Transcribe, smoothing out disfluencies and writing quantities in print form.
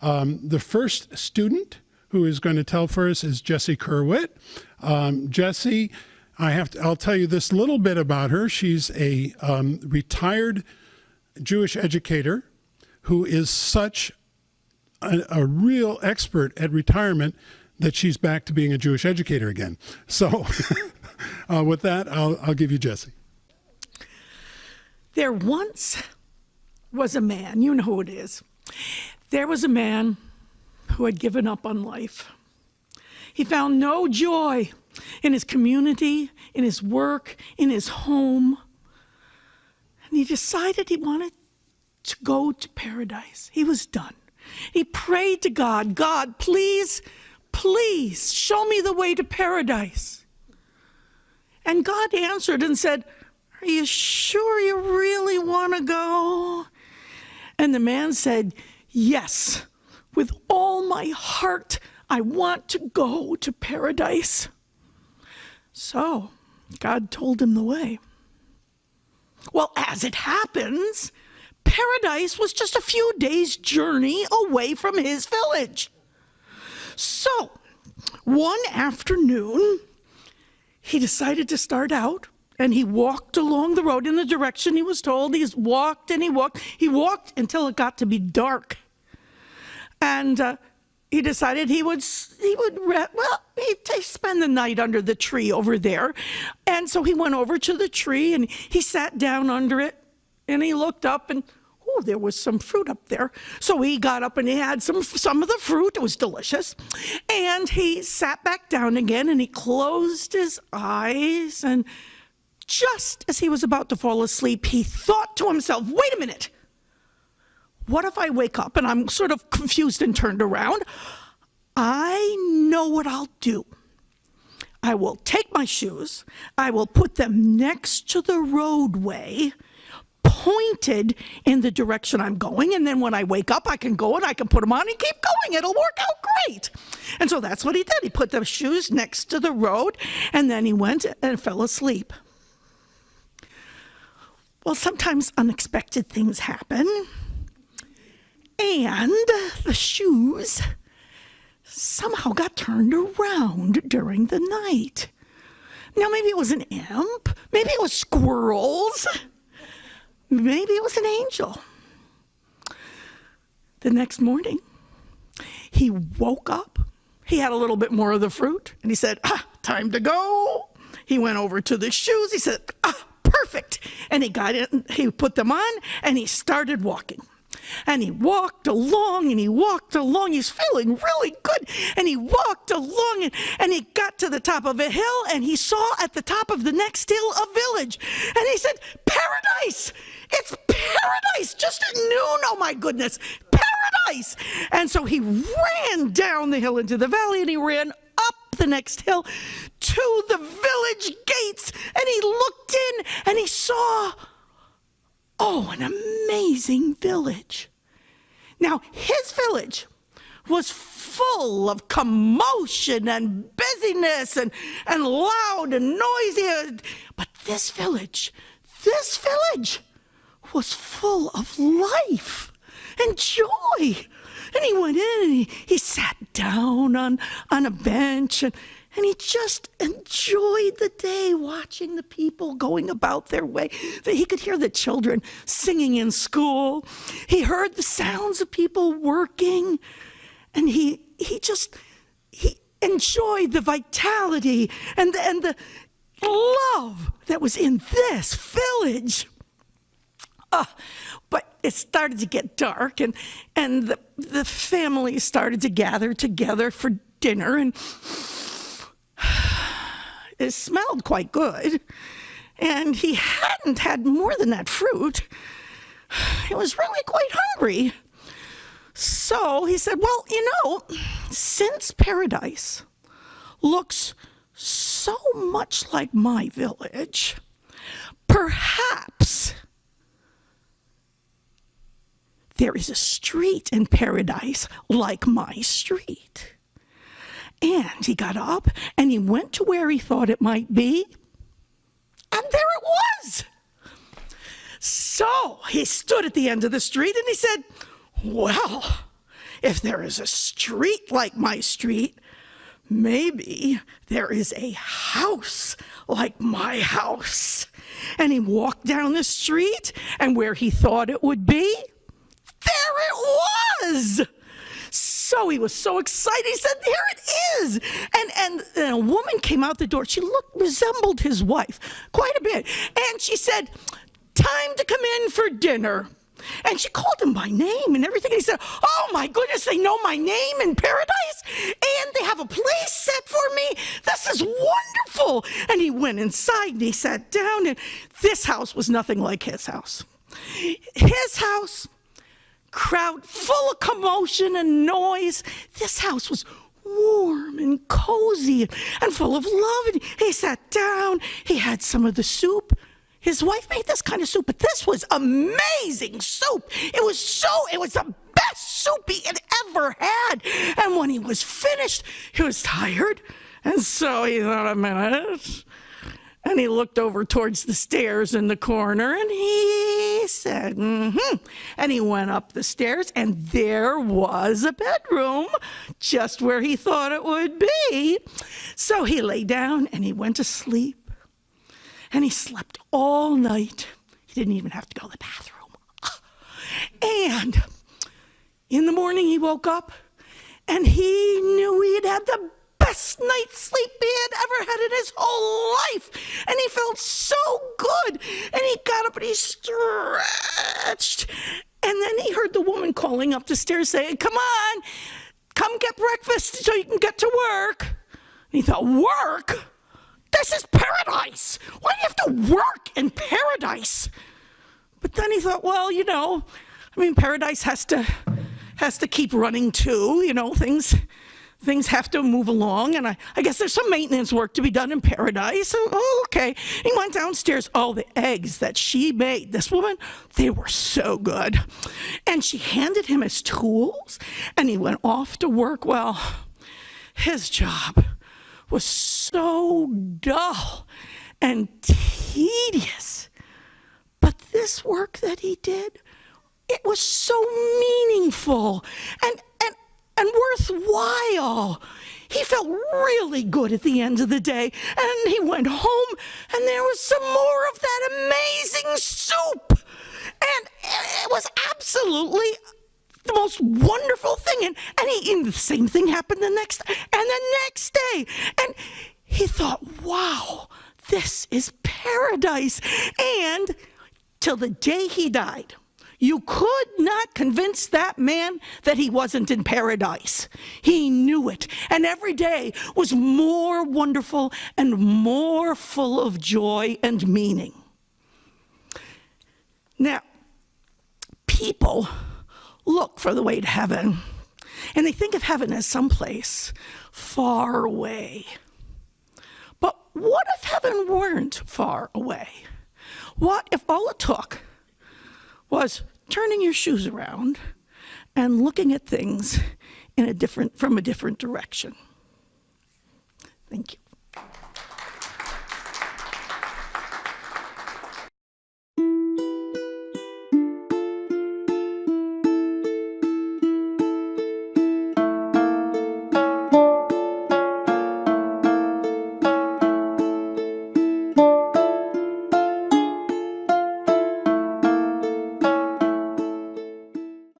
The first student who is going to tell for us is Jessie Kerr-Whitt. Jessie, I'll tell you this little bit about her. She's a retired Jewish educator who is such a real expert at retirement that she's back to being a Jewish educator again. So with that, I'll give you Jessie. There once was a man, you know who it is. There was a man who had given up on life. He found no joy in his community, in his work, in his home. And he decided he wanted to go to paradise. He was done. He prayed to God, God, please, please show me the way to paradise. And God answered and said, are you sure you really want to go? And the man said, yes, with all my heart, I want to go to paradise. So God told him the way. Well, as it happens, paradise was just a few days' journey away from his village. So one afternoon, he decided to start out, and he walked along the road in the direction he was told. He walked and he walked. He walked until it got to be dark. And he decided he'd spend the night under the tree over there. And so he went over to the tree and he sat down under it and he looked up and, oh, there was some fruit up there. So he got up and he had some of the fruit. It was delicious. And he sat back down again and he closed his eyes, and just as he was about to fall asleep, he thought to himself, wait a minute. What if I wake up and I'm sort of confused and turned around? I know what I'll do. I will take my shoes, I will put them next to the roadway, pointed in the direction I'm going, and then when I wake up, I can go and I can put them on and keep going. It'll work out great. And so that's what he did. He put the shoes next to the road, and then he went and fell asleep. Well, sometimes unexpected things happen, and the shoes somehow got turned around during the night. Now, maybe it was an imp, maybe it was squirrels, maybe it was an angel. The next morning, he woke up, he had a little bit more of the fruit, and he said, time to go. He went over to the shoes, he said, perfect. And he got in, he put them on, and he started walking. And he walked along, and he walked along. He's feeling really good. And he walked along, and he got to the top of a hill, and he saw at the top of the next hill a village. And he said, paradise! It's paradise! Just at noon, oh my goodness, paradise! And so he ran down the hill into the valley, and he ran up the next hill to the village gates, and he looked in and he saw, an amazing village. Now, his village was full of commotion and busyness and loud and noisy, but this village was full of life and joy. And he went in and he sat down on a bench and he just enjoyed the day, watching the people going about their way. He could hear the children singing in school. He heard the sounds of people working. And he enjoyed the vitality and the love that was in this village. But it started to get dark, and the family started to gather together for dinner, and it smelled quite good. And he hadn't had more than that fruit. He was really quite hungry. So he said, well, since paradise looks so much like my village, perhaps there is a street in paradise like my street. And he got up and he went to where he thought it might be, and there it was. So he stood at the end of the street and he said, well, if there is a street like my street, maybe there is a house like my house. And he walked down the street, and where he thought it would be, there it was. So he was so excited. He said, "Here it is." And a woman came out the door. She resembled his wife quite a bit. And she said, "Time to come in for dinner." And she called him by name and everything. And he said, "Oh my goodness, they know my name in paradise, and they have a place set for me. This is wonderful." And he went inside and he sat down, and this house was nothing like his house. His house, crowd full of commotion and noise. This house was warm and cozy and full of love. And he sat down, he had some of the soup. His wife made this kind of soup, but this was amazing soup. It was the best soup he had ever had. And when he was finished, he was tired. And so he thought a minute, and he looked over towards the stairs in the corner, and he said, And he went up the stairs, and there was a bedroom just where he thought it would be. So he lay down, and he went to sleep. And he slept all night. He didn't even have to go to the bathroom. And in the morning, he woke up, and he knew he had had the best night's sleep he had ever had in his whole life. And he felt so good. And he got up and he stretched. And then he heard the woman calling up the stairs saying, "Come on, come get breakfast so you can get to work." And he thought, "Work? This is paradise. Why do you have to work in paradise?" But then he thought, well, paradise has to keep running too. Things have to move along, and I guess there's some maintenance work to be done in paradise. Oh, okay. He went downstairs. Oh, the eggs that she made, this woman, they were so good. And she handed him his tools, and he went off to work. Well, his job was so dull and tedious. But this work that he did, it was so meaningful and worthwhile. He felt really good at the end of the day. And he went home, and there was some more of that amazing soup. And it was absolutely the most wonderful thing. And the same thing happened the next day. And he thought, wow, this is paradise. And till the day he died, you could not convince that man that he wasn't in paradise. He knew it. And every day was more wonderful and more full of joy and meaning. Now, people look for the way to heaven, and they think of heaven as someplace far away. But what if heaven weren't far away? What if all it took was turning your shoes around and looking at things from a different direction? Thank you.